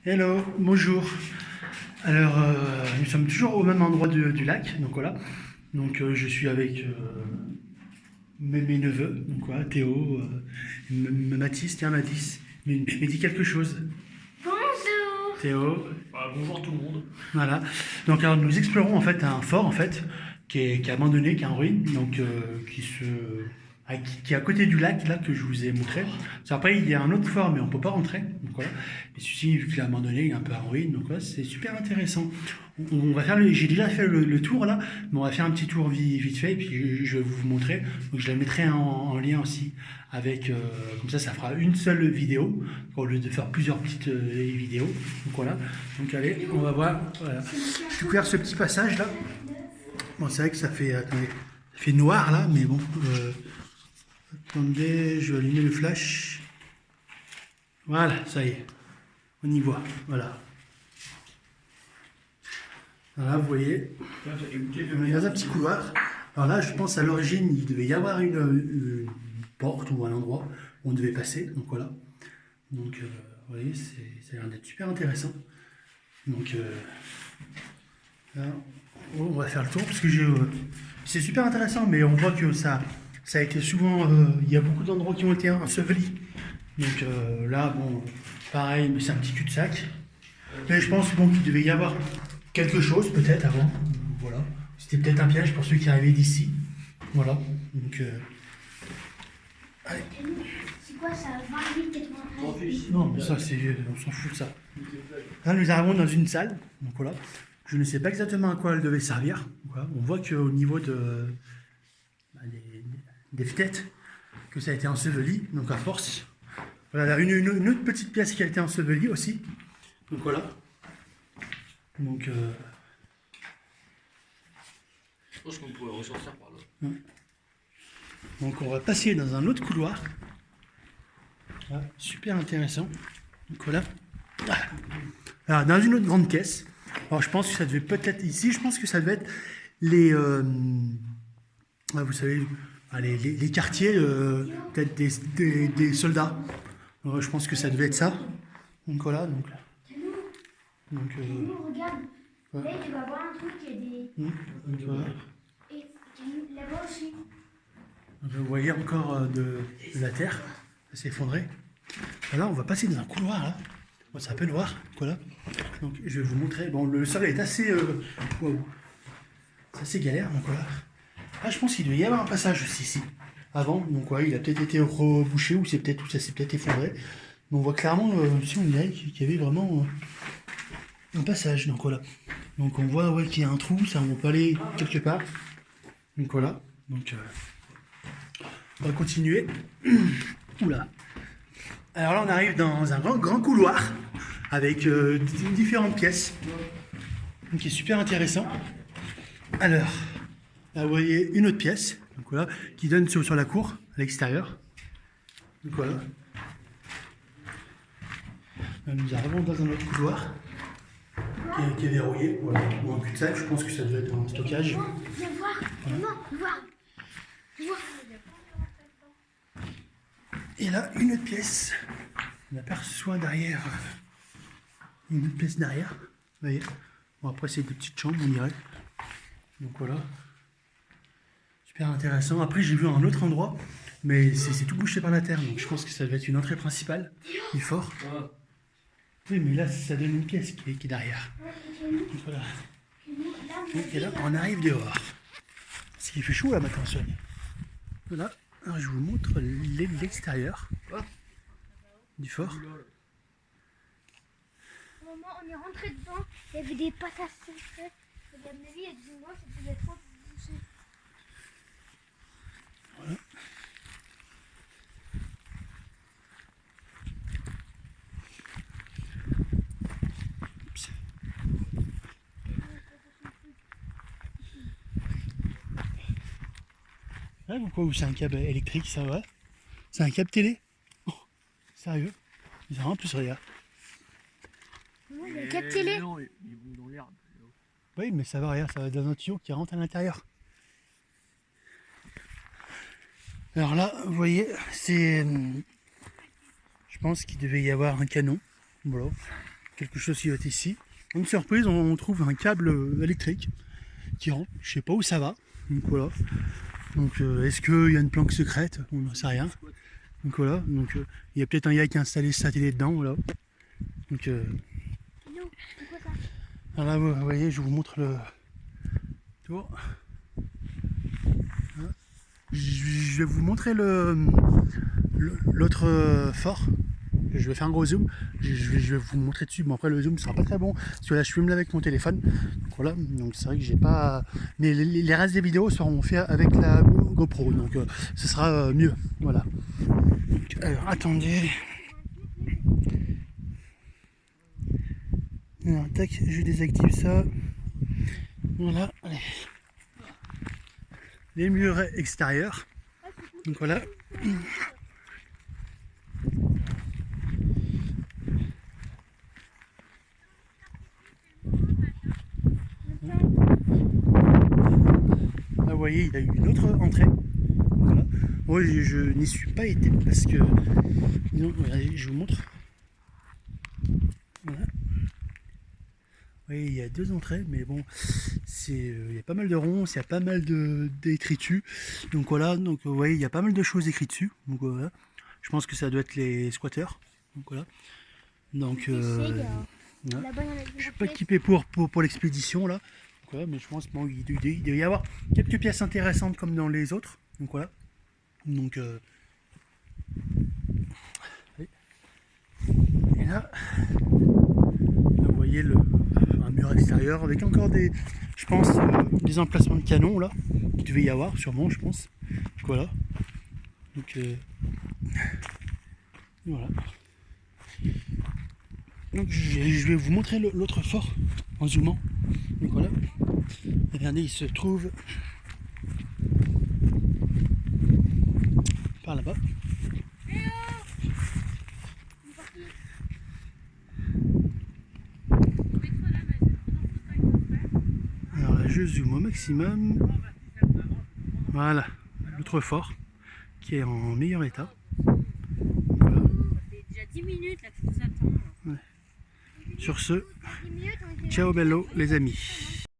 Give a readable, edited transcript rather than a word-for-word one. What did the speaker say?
Hello, bonjour. Alors, nous sommes toujours au même endroit du lac, donc voilà. Donc, je suis avec mes neveux, donc voilà, Théo, Mathis, tiens Mathis, mais dis quelque chose. Bonjour. Théo, Bonjour tout le monde. voilà. Donc, alors, nous explorons en fait un fort en fait qui est abandonné, qui est en ruine, donc qui est à côté du lac là que je vous ai montré. Après, il y a un autre fort, mais on peut pas rentrer. Donc voilà. Et celui-ci, vu qu'il est abandonné, il est un peu en ruine, donc voilà, c'est super intéressant. On va faire j'ai déjà fait le tour là, mais on va faire un petit tour vite fait, et puis je vais vous montrer. Donc je la mettrai en lien aussi avec, comme ça fera une seule vidéo au lieu de faire plusieurs petites vidéos. Donc voilà. Donc allez, on va voir. Voilà. J'ai découvert ce petit passage là. Bon, c'est vrai que attendez, ça fait noir là, mais bon. Attendez, je vais allumer le flash. Voilà, ça y est. On y voit. Voilà. Voilà, vous voyez. On est dans un petit couloir. Alors là, je pense à l'origine, il devait y avoir une porte ou un endroit où on devait passer. Donc voilà. Donc, vous voyez, ça a l'air d'être super intéressant. Donc, là, on va faire le tour parce que c'est super intéressant, mais on voit que ça a été souvent. Il y a beaucoup d'endroits qui ont été ensevelis. Donc là, bon, pareil, mais c'est un petit cul-de-sac. Mais je pense bon, qu'il devait y avoir quelque chose peut-être avant. Voilà. C'était peut-être un piège pour ceux qui arrivaient d'ici. Voilà. Donc. Allez. C'est quoi ça? 28, 93? Non, mais ça, on s'en fout de ça. Là, nous arrivons dans une salle. Donc voilà. Je ne sais pas exactement à quoi elle devait servir. Voilà. On voit qu'au niveau des fenêtres, que ça a été enseveli. Donc à force. Voilà, une autre petite pièce qui a été ensevelie aussi. Donc voilà. Donc, Je pense qu'on pourrait ressortir par là. donc on va passer dans un autre couloir. Voilà, super intéressant. Donc voilà. Alors, dans une autre grande pièce. Alors je pense que ça devait peut-être ici, je pense que ça devait être les, vous savez, les quartiers peut-être des soldats. Je pense que ça devait être ça. Donc voilà. Donc, Nous, regarde. ouais. Là, tu vas voir un truc, il y a des. Donc, voilà. Et là-bas aussi. Donc, vous voyez encore de la terre, ça s'est effondré. Là, on va passer dans un couloir là. Bon, c'est un peu noir, voilà. Donc je vais vous montrer. Bon, le sol est assez, wow. C'est assez galère, donc voilà. Là, je pense qu'il devait y avoir un passage aussi ici. Avant, donc ouais, il a peut-être été rebouché ou ça s'est peut-être effondré. Mais on voit clairement, si on dirait qu'il y avait vraiment un passage. Donc voilà. Donc on voit ouais, qu'il y a un trou, ça on peut aller quelque part. Donc voilà. Donc on va continuer. Oula. Alors là on arrive dans un grand couloir avec différentes pièces. Donc qui est super intéressant. Alors, là vous voyez une autre pièce, donc voilà, qui donne sur la cour, à l'extérieur. Donc voilà. Là, nous arrivons dans un autre couloir qui est verrouillé. Voilà. Bon, un cul-de-sac, je pense que ça doit être un stockage. Viens voir, viens voir. Et là, une autre pièce. On aperçoit derrière une autre pièce derrière. Vous voyez. Bon, après, c'est des petites chambres, on dirait. Donc voilà. Super intéressant. Après, j'ai vu un autre endroit, mais c'est tout bouché par la terre. Donc je pense que ça doit être une entrée principale du fort. Oui, mais là, ça donne une pièce qui est derrière. Donc voilà. Et là, on arrive dehors. Parce qu'il fait chaud là maintenant, Sonia. Voilà. Alors, je vous montre l'extérieur du fort. Au moment où on est rentré dedans, il y avait des patates secrètes. Et à mon avis, il y a des mois, ça devait être trop bouché. Voilà. Oups. Ouais, pourquoi c'est un câble électrique, ça va? C'est un câble télé? Oh, sérieux? Ils en plus, regarde. Moi, il y a 4 télé. Non, ils vont dans l'herbe. Oui, mais ça va, regarde, ça va dans un tuyau qui rentre à l'intérieur. Alors là, vous voyez, c'est. Je pense qu'il devait y avoir un canon. Voilà. quelque chose qui va être ici. Une surprise, on trouve un câble électrique qui rentre. Je sais pas où ça va. Donc voilà. Donc est-ce qu'il y a une planque secrète? On n'en sait rien. Donc voilà. Donc il y a peut-être un gars qui a installé ce satellite dedans. Voilà. Donc C'est quoi ça? alors là, vous voyez, je vous montre le tour. Voilà. Je vais vous montrer l'autre fort. Je vais faire un gros zoom. Je vais vous montrer dessus. Bon, après le zoom sera pas très bon parce que là je filme là avec mon téléphone. Donc voilà. Donc c'est vrai que j'ai pas. Mais les restes des vidéos seront faits avec la GoPro. Donc ce sera mieux. Voilà. Donc, alors attendez. Alors, tac, je désactive ça. Voilà. Allez. Les murs extérieurs. Donc voilà. Là, vous voyez, il y a eu une autre entrée. Voilà. Moi, je n'y suis pas été parce que. Non, regardez, je vous montre. Voilà. Oui, il y a deux entrées, mais bon, il y a pas mal de ronces, il y a pas mal d'écrits. Donc voilà, donc vous voyez, il y a pas mal de choses écrites dessus. Donc voilà, je pense que ça doit être les squatteurs. Donc voilà. Donc voilà. Je suis pas équipé pour l'expédition là. Donc, voilà, mais je pense bon, il doit y avoir quelques pièces intéressantes comme dans les autres. Donc voilà. Donc et là, vous voyez un mur extérieur avec encore des, je pense, des emplacements de canons là. Il devait y avoir sûrement, je pense. Donc, voilà. Donc voilà. Donc je vais vous montrer l'autre fort en zoomant. Donc voilà. Regardez, il se trouve par là-bas. Alors là, je zoome au maximum. Voilà, l'autre fort qui est en meilleur état. Voilà. C'est déjà 10 minutes là que je vous attends. Ouais. Sur ce, ciao bello les amis.